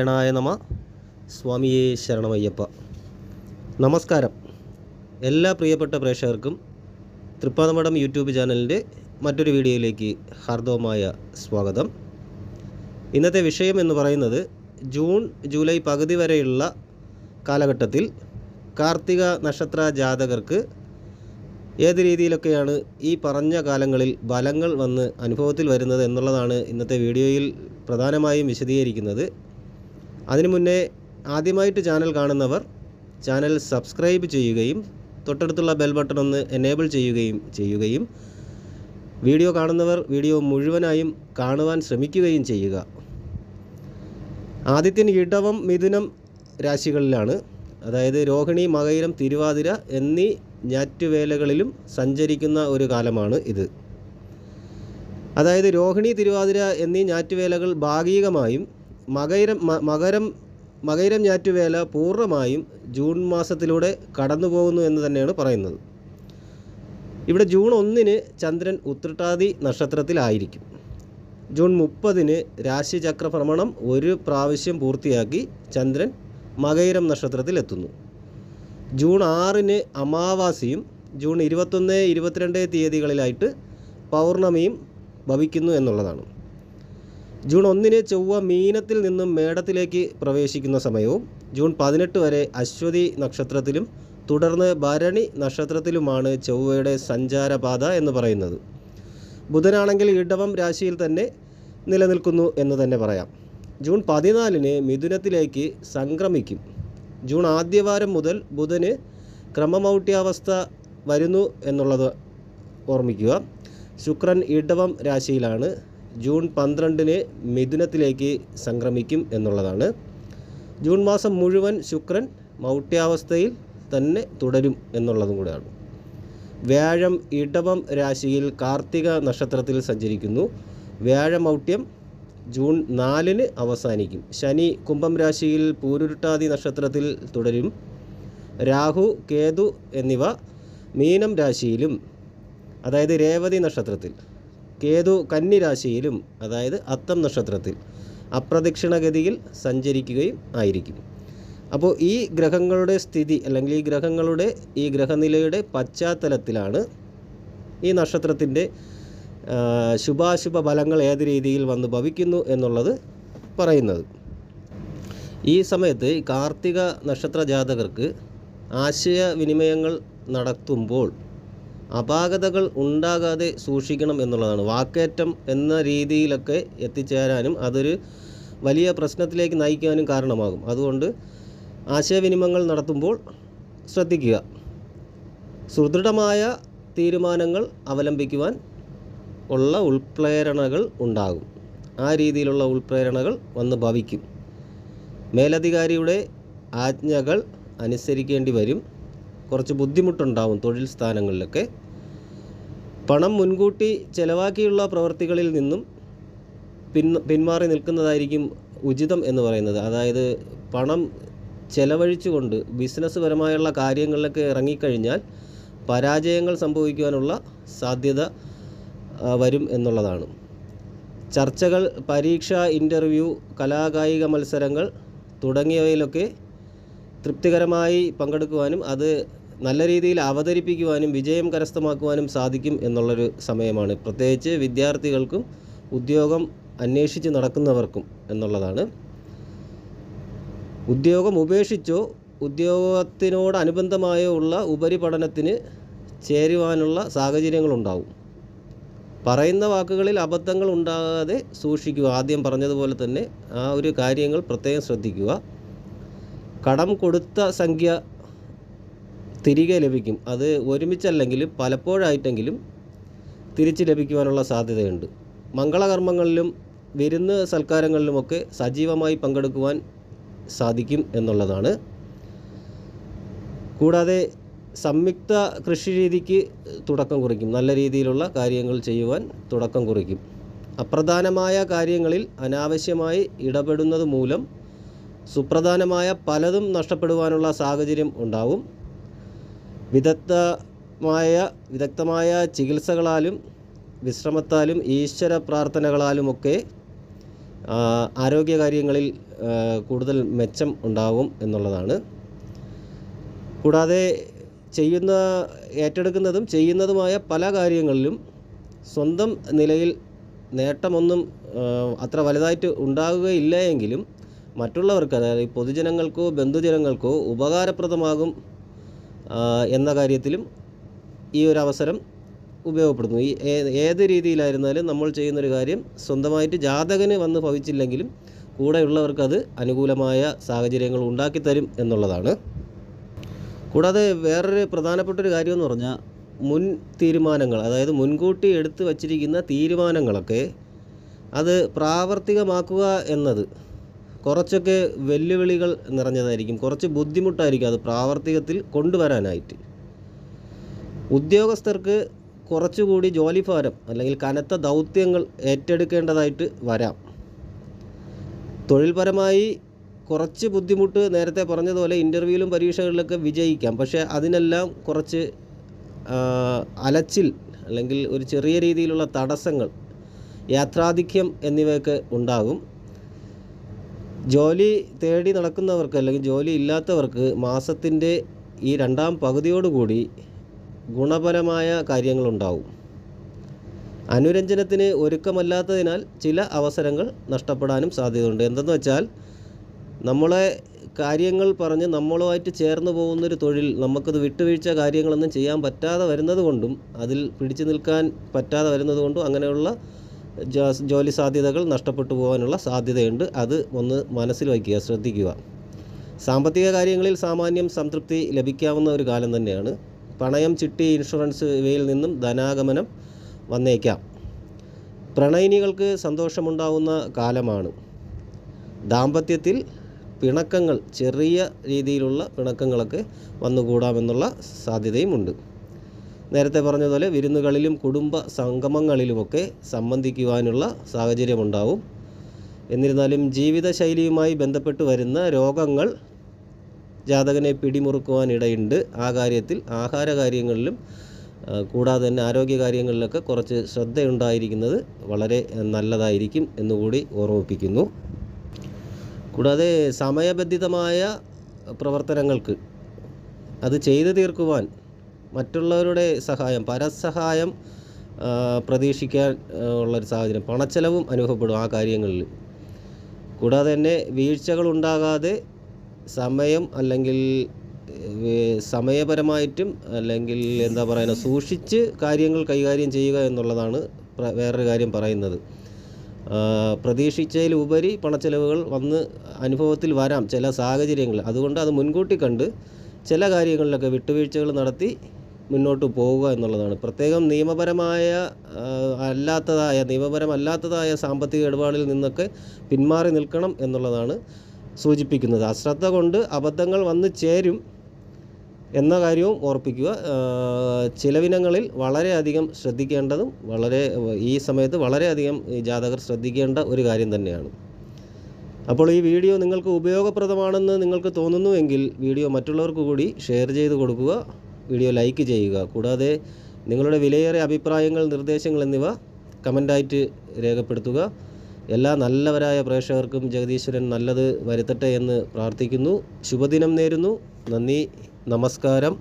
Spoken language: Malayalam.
നാരായണായ നമ. സ്വാമിയേ ശരണമയ്യപ്പ. നമസ്കാരം. എല്ലാ പ്രിയപ്പെട്ട പ്രേക്ഷകർക്കും തൃപ്പാദമഠം യൂട്യൂബ് ചാനലിൻ്റെ മറ്റൊരു വീഡിയോയിലേക്ക് ഹാർദവമായ സ്വാഗതം. ഇന്നത്തെ വിഷയം എന്ന് പറയുന്നത് ജൂൺ ജൂലൈ പകുതി വരെയുള്ള കാലഘട്ടത്തിൽ കാർത്തിക നക്ഷത്ര ജാതകർക്ക് ഏത് രീതിയിലൊക്കെയാണ് ഈ പറഞ്ഞ കാലങ്ങളിൽ ഫലങ്ങൾ വന്ന് അനുഭവത്തിൽ വരുന്നത് എന്നുള്ളതാണ് ഇന്നത്തെ വീഡിയോയിൽ പ്രധാനമായും വിശദീകരിക്കുന്നത്. അതിനു മുന്നേ ആദ്യമായിട്ട് ചാനൽ കാണുന്നവർ ചാനൽ സബ്സ്ക്രൈബ് ചെയ്യുകയും തൊട്ടടുത്തുള്ള ബെൽ ബട്ടൺ ഒന്ന് എനേബിൾ ചെയ്യുകയും വീഡിയോ കാണുന്നവർ വീഡിയോ മുഴുവനായും കാണുവാൻ ശ്രമിക്കുകയും ചെയ്യുക. ആദിത്യൻ ഇടവം മിഥുനം രാശികളിലാണ്, അതായത് രോഹിണി മകയിരം തിരുവാതിര എന്നീ ഞാറ്റുവേലകളിലും സഞ്ചരിക്കുന്ന ഒരു കാലമാണ് ഇത്. അതായത് രോഹിണി തിരുവാതിര എന്നീ ഞാറ്റുവേലകൾ ഭാഗികമായും മകയിരം ഞാറ്റുവേല പൂർണ്ണമായും ജൂൺ മാസത്തിലൂടെ കടന്നു പോകുന്നു എന്ന് തന്നെയാണ് പറയുന്നത്. ഇവിടെ ജൂൺ 1 ചന്ദ്രൻ ഉത്രട്ടാതി നക്ഷത്രത്തിലായിരിക്കും. ജൂൺ 30 രാശിചക്ര ഭ്രമണം ഒരു പ്രാവശ്യം പൂർത്തിയാക്കി ചന്ദ്രൻ മകയിരം നക്ഷത്രത്തിലെത്തുന്നു. ജൂൺ 6 അമാവാസിയും ജൂൺ 21, 22 തീയതികളിലായിട്ട് പൗർണമിയും ഭവിക്കുന്നു എന്നുള്ളതാണ്. ജൂൺ 1 ചൊവ്വ മീനത്തിൽ നിന്നും മേടത്തിലേക്ക് പ്രവേശിക്കുന്ന സമയവും ജൂൺ 18 വരെ അശ്വതി നക്ഷത്രത്തിലും തുടർന്ന് ഭരണി നക്ഷത്രത്തിലുമാണ് ചൊവ്വയുടെ സഞ്ചാരപാത എന്ന് പറയുന്നത്. ബുധനാണെങ്കിൽ ഇടവം രാശിയിൽ തന്നെ നിലനിൽക്കുന്നു എന്ന് തന്നെ പറയാം. ജൂൺ 14 മിഥുനത്തിലേക്ക് സംക്രമിക്കും. ജൂൺ ആദ്യവാരം മുതൽ ബുധന് ക്രമമൗഢ്യാവസ്ഥ വരുന്നു എന്നുള്ളത് ഓർമ്മിക്കുക. ശുക്രൻ ഇടവം രാശിയിലാണ്. ജൂൺ 12 മിഥുനത്തിലേക്ക് സംക്രമിക്കും എന്നുള്ളതാണ്. ജൂൺ മാസം മുഴുവൻ ശുക്രൻ മൗഢ്യാവസ്ഥയിൽ തന്നെ തുടരും എന്നുള്ളതും കൂടെയാണ്. വ്യാഴം ഇടവം രാശിയിൽ കാർത്തിക നക്ഷത്രത്തിൽ സഞ്ചരിക്കുന്നു. വ്യാഴമൗഢ്യം ജൂൺ 4 അവസാനിക്കും. ശനി കുംഭം രാശിയിൽ പൂരുരുട്ടാതി നക്ഷത്രത്തിൽ തുടരും. രാഹു കേതു എന്നിവ മീനം രാശിയിലും, അതായത് രേവതി നക്ഷത്രത്തിൽ, കേതു കന്നി രാശിയിലും, അതായത് അത്തം നക്ഷത്രത്തിൽ അപ്രദക്ഷിണഗതിയിൽ സഞ്ചരിക്കുകയും ആയിരിക്കും. അപ്പോൾ ഈ ഗ്രഹങ്ങളുടെ സ്ഥിതി അല്ലെങ്കിൽ ഈ ഗ്രഹനിലയുടെ പശ്ചാത്തലത്തിലാണ് ഈ നക്ഷത്രത്തിൻ്റെ ശുഭാശുഭ ഫലങ്ങൾ ഏത് രീതിയിൽ വന്ന് ഭവിക്കുന്നു എന്നുള്ളത് പറയുന്നത്. ഈ സമയത്ത് കാർത്തിക നക്ഷത്ര ജാതകർക്ക് ആശയവിനിമയങ്ങൾ നടത്തുമ്പോൾ അപാകതകൾ ഉണ്ടാകാതെ സൂക്ഷിക്കണം എന്നുള്ളതാണ്. വാക്കേറ്റം എന്ന രീതിയിലൊക്കെ എത്തിച്ചേരാനും അതൊരു വലിയ പ്രശ്നത്തിലേക്ക് നയിക്കാനും കാരണമാകും. അതുകൊണ്ട് ആശയവിനിമയങ്ങൾ നടത്തുമ്പോൾ ശ്രദ്ധിക്കുക. സുദൃഢമായ തീരുമാനങ്ങൾ അവലംബിക്കുവാൻ ഉള്ള ഉൾപ്രേരണകൾ ഉണ്ടാകും. ആ രീതിയിലുള്ള ഉൾപ്രേരണകൾ വന്ന് ഭവിക്കും. മേലധികാരിയുടെ ആജ്ഞകൾ അനുസരിക്കേണ്ടി വരും. കുറച്ച് ബുദ്ധിമുട്ടുണ്ടാവും തൊഴിൽ സ്ഥാനങ്ങളിലൊക്കെ. പണം മുൻകൂട്ടി ചെലവാക്കിയുള്ള പ്രവൃത്തികളിൽ നിന്നും പിന്മാറി നിൽക്കുന്നതായിരിക്കും ഉചിതം എന്ന് പറയുന്നത്. അതായത് പണം ചെലവഴിച്ചുകൊണ്ട് ബിസിനസ് പരമായുള്ള കാര്യങ്ങളിലൊക്കെ ഇറങ്ങിക്കഴിഞ്ഞാൽ പരാജയങ്ങൾ സംഭവിക്കുവാനുള്ള സാധ്യത വരും എന്നുള്ളതാണ്. ചർച്ചകൾ, പരീക്ഷ, ഇൻ്റർവ്യൂ, കലാകായിക മത്സരങ്ങൾ തുടങ്ങിയവയിലൊക്കെ തൃപ്തികരമായി പങ്കെടുക്കുവാനും അത് നല്ല രീതിയിൽ അവതരിപ്പിക്കുവാനും വിജയം കരസ്ഥമാക്കുവാനും സാധിക്കും എന്നുള്ളൊരു സമയമാണ്. പ്രത്യേകിച്ച് വിദ്യാർത്ഥികൾക്കും ഉദ്യോഗം അന്വേഷിച്ച് നടക്കുന്നവർക്കും എന്നുള്ളതാണ്. ഉദ്യോഗം ഉപേക്ഷിച്ചോ ഉദ്യോഗത്തിനോടനുബന്ധമായോ ഉള്ള ഉപരിപഠനത്തിന് ചേരുവാനുള്ള സാഹചര്യങ്ങളുണ്ടാവും. പറയുന്ന വാക്കുകളിൽ അബദ്ധങ്ങൾ ഉണ്ടാകാതെ സൂക്ഷിക്കുക. ആദ്യം പറഞ്ഞതുപോലെ തന്നെ ആ ഒരു കാര്യങ്ങൾ പ്രത്യേകം ശ്രദ്ധിക്കുക. കടം കൊടുത്ത സംഖ്യ തിരികെ ലഭിക്കും. അത് ഒരുമിച്ചല്ലെങ്കിലും പലപ്പോഴായിട്ടെങ്കിലും തിരിച്ച് ലഭിക്കുവാനുള്ള സാധ്യതയുണ്ട്. മംഗളകർമ്മങ്ങളിലും വിരുന്ന് സൽക്കാരങ്ങളിലുമൊക്കെ സജീവമായി പങ്കെടുക്കുവാൻ സാധിക്കും എന്നുള്ളതാണ്. കൂടാതെ സംയുക്ത കൃഷി രീതിക്ക് തുടക്കം കുറിക്കും. നല്ല രീതിയിലുള്ള കാര്യങ്ങൾ ചെയ്യുവാൻ തുടക്കം കുറിക്കും. അപ്രധാനമായ കാര്യങ്ങളിൽ അനാവശ്യമായി ഇടപെടുന്നത് മൂലം സുപ്രധാനമായ പലതും നഷ്ടപ്പെടുവാനുള്ള സാഹചര്യം ഉണ്ടാവും. വിദഗ്ധമായ ചികിത്സകളാലും വിശ്രമത്താലും ഈശ്വര പ്രാർത്ഥനകളാലുമൊക്കെ ആരോഗ്യകാര്യങ്ങളിൽ കൂടുതൽ മെച്ചം ഉണ്ടാവും എന്നുള്ളതാണ്. കൂടാതെ ഏറ്റെടുക്കുന്നതും ചെയ്യുന്നതുമായ പല കാര്യങ്ങളിലും സ്വന്തം നിലയിൽ നേട്ടമൊന്നും അത്ര വലുതായിട്ട് ഉണ്ടാകുകയില്ല എങ്കിലും മറ്റുള്ളവർക്ക്, അതായത് പൊതുജനങ്ങൾക്കോ ബന്ധുജനങ്ങൾക്കോ ഉപകാരപ്രദമാകും എന്ന കാര്യത്തിലും ഈ ഒരു അവസരം ഉപയോഗപ്പെടുന്നു. ഏത് രീതിയിലായിരുന്നാലും നമ്മൾ ചെയ്യുന്നൊരു കാര്യം സ്വന്തമായിട്ട് ജാതകന് വന്ന് ഭവിച്ചില്ലെങ്കിലും കൂടെയുള്ളവർക്കത് അനുകൂലമായ സാഹചര്യങ്ങൾ ഉണ്ടാക്കിത്തരും എന്നുള്ളതാണ്. കൂടാതെ വേറൊരു പ്രധാനപ്പെട്ടൊരു കാര്യമെന്ന് പറഞ്ഞാൽ മുൻ തീരുമാനങ്ങൾ, അതായത് മുൻകൂട്ടി എടുത്തു വച്ചിരിക്കുന്ന തീരുമാനങ്ങളൊക്കെ അത് പ്രാവർത്തികമാക്കുക എന്നത് കുറച്ചൊക്കെ വെല്ലുവിളികൾ നിറഞ്ഞതായിരിക്കും, കുറച്ച് ബുദ്ധിമുട്ടായിരിക്കും അത് പ്രാവർത്തികത്തിൽ കൊണ്ടുവരാനായിട്ട്. ഉദ്യോഗസ്ഥർക്ക് കുറച്ചുകൂടി ജോലിഭാരം അല്ലെങ്കിൽ കനത്ത ദൗത്യങ്ങൾ ഏറ്റെടുക്കേണ്ടതായിട്ട് വരാം. തൊഴിൽപരമായി കുറച്ച് ബുദ്ധിമുട്ട് നേരത്തെ പറഞ്ഞതുപോലെ ഇൻ്റർവ്യൂവിലും പരീക്ഷകളിലൊക്കെ വിജയിക്കാം. പക്ഷേ അതിനെല്ലാം കുറച്ച് അലച്ചിൽ അല്ലെങ്കിൽ ഒരു ചെറിയ രീതിയിലുള്ള തടസ്സങ്ങൾ, യാത്രാധിക്യം എന്നിവയൊക്കെ ഉണ്ടാകും. ജോലി തേടി നടക്കുന്നവർക്ക് അല്ലെങ്കിൽ ജോലി ഇല്ലാത്തവർക്ക് മാസത്തിൻ്റെ ഈ രണ്ടാം പകുതിയോടുകൂടി ഗുണപരമായ കാര്യങ്ങളുണ്ടാവും. അനുരഞ്ജനത്തിന് ഒരുക്കമല്ലാത്തതിനാൽ ചില അവസരങ്ങൾ നഷ്ടപ്പെടാനും സാധ്യതയുണ്ട്. എന്തെന്ന് വെച്ചാൽ നമ്മളെ കാര്യങ്ങൾ പറഞ്ഞ് നമ്മളുമായിട്ട് ചേർന്ന് പോകുന്നൊരു തൊഴിൽ നമുക്കത് വിട്ടുവീഴ്ച കാര്യങ്ങളൊന്നും ചെയ്യാൻ പറ്റാതെ വരുന്നത് കൊണ്ടും അതിൽ പിടിച്ചു നിൽക്കാൻ പറ്റാതെ വരുന്നത് കൊണ്ടും അങ്ങനെയുള്ള ജോലി സാധ്യതകൾ നഷ്ടപ്പെട്ടു പോകാനുള്ള സാധ്യതയുണ്ട്. അത് ഒന്ന് മനസ്സിൽ വയ്ക്കുക, ശ്രദ്ധിക്കുക. സാമ്പത്തിക കാര്യങ്ങളിൽ സാമാന്യം സംതൃപ്തി ലഭിക്കാവുന്ന ഒരു കാലം തന്നെയാണ്. പണയം, ചിട്ടി, ഇൻഷുറൻസ് ഇവയിൽ നിന്നും ധനാഗമനം വന്നേക്കാം. പ്രണയിനികൾക്ക് സന്തോഷമുണ്ടാവുന്ന കാലമാണ്. ദാമ്പത്യത്തിൽ പിണക്കങ്ങൾ, ചെറിയ രീതിയിലുള്ള പിണക്കങ്ങളൊക്കെ വന്നുകൂടാമെന്നുള്ള സാധ്യതയുമുണ്ട്. നേരത്തെ പറഞ്ഞതുപോലെ വിരുന്നുകളിലും കുടുംബ സംഗമങ്ങളിലുമൊക്കെ സംബന്ധിക്കുവാനുള്ള സാഹചര്യമുണ്ടാവും. എന്നിരുന്നാലും ജീവിതശൈലിയുമായി ബന്ധപ്പെട്ട് വരുന്ന രോഗങ്ങൾ ജാതകനെ പിടിമുറുക്കുവാനിടയുണ്ട്. ആ കാര്യത്തിൽ ആഹാര കാര്യങ്ങളിലും കൂടാതെ തന്നെ ആരോഗ്യ കാര്യങ്ങളിലൊക്കെ കുറച്ച് ശ്രദ്ധയുണ്ടായിരിക്കുന്നത് വളരെ നല്ലതായിരിക്കും എന്നുകൂടി ഓർമ്മിപ്പിക്കുന്നു. കൂടാതെ സമയബന്ധിതമായ പ്രവർത്തനങ്ങൾക്ക് അത് ചെയ്തു തീർക്കുവാൻ മറ്റുള്ളവരുടെ സഹായം, പരസഹായം പ്രതീക്ഷിക്കാൻ ഉള്ളൊരു സാഹചര്യം, പണച്ചെലവും അനുഭവപ്പെടും ആ കാര്യങ്ങളിൽ. കൂടാതെ തന്നെ വീഴ്ചകളുണ്ടാകാതെ സമയം അല്ലെങ്കിൽ സമയപരമായിട്ടും അല്ലെങ്കിൽ സൂക്ഷിച്ച് കാര്യങ്ങൾ കൈകാര്യം ചെയ്യുക എന്നുള്ളതാണ് വേറൊരു കാര്യം പറയുന്നത്. പ്രതീക്ഷിച്ചതിലുപരി പണച്ചെലവുകൾ വന്ന് അനുഭവത്തിൽ വരാം ചില സാഹചര്യങ്ങൾ. അതുകൊണ്ട് അത് മുൻകൂട്ടി കണ്ട് ചില കാര്യങ്ങളിലൊക്കെ വിട്ടുവീഴ്ചകൾ നടത്തി മുന്നോട്ട് പോവുക എന്നുള്ളതാണ്. പ്രത്യേകം നിയമപരമല്ലാത്തതായ സാമ്പത്തിക ഇടപാടിൽ നിന്നൊക്കെ പിന്മാറി നിൽക്കണം എന്നുള്ളതാണ് സൂചിപ്പിക്കുന്നത്. അശ്രദ്ധ കൊണ്ട് അബദ്ധങ്ങൾ വന്നു ചേരും എന്ന കാര്യവും ഓർപ്പിക്കുക. ചിലവിനങ്ങളിൽ വളരെയധികം ശ്രദ്ധിക്കേണ്ടതും ഈ സമയത്ത് വളരെയധികം ഈ ജാതകർ ശ്രദ്ധിക്കേണ്ട ഒരു കാര്യം തന്നെയാണ്. അപ്പോൾ ഈ വീഡിയോ നിങ്ങൾക്ക് ഉപയോഗപ്രദമാണെന്ന് നിങ്ങൾക്ക് തോന്നുന്നുവെങ്കിൽ വീഡിയോ മറ്റുള്ളവർക്ക് കൂടി ഷെയർ ചെയ്ത് കൊടുക്കുക, വീഡിയോ ലൈക്ക് ചെയ്യുക. കൂടാതെ നിങ്ങളുടെ വിലയേറിയ അഭിപ്രായങ്ങൾ, നിർദ്ദേശങ്ങൾ എന്നിവ കമൻ്റായിട്ട് രേഖപ്പെടുത്തുക. എല്ലാ നല്ലവരായ പ്രേക്ഷകർക്കും ജഗദീശ്വരൻ നല്ലത് വരുത്തട്ടെ എന്ന് പ്രാർത്ഥിക്കുന്നു. ശുഭദിനം നേരുന്നു. നന്ദി, നമസ്കാരം.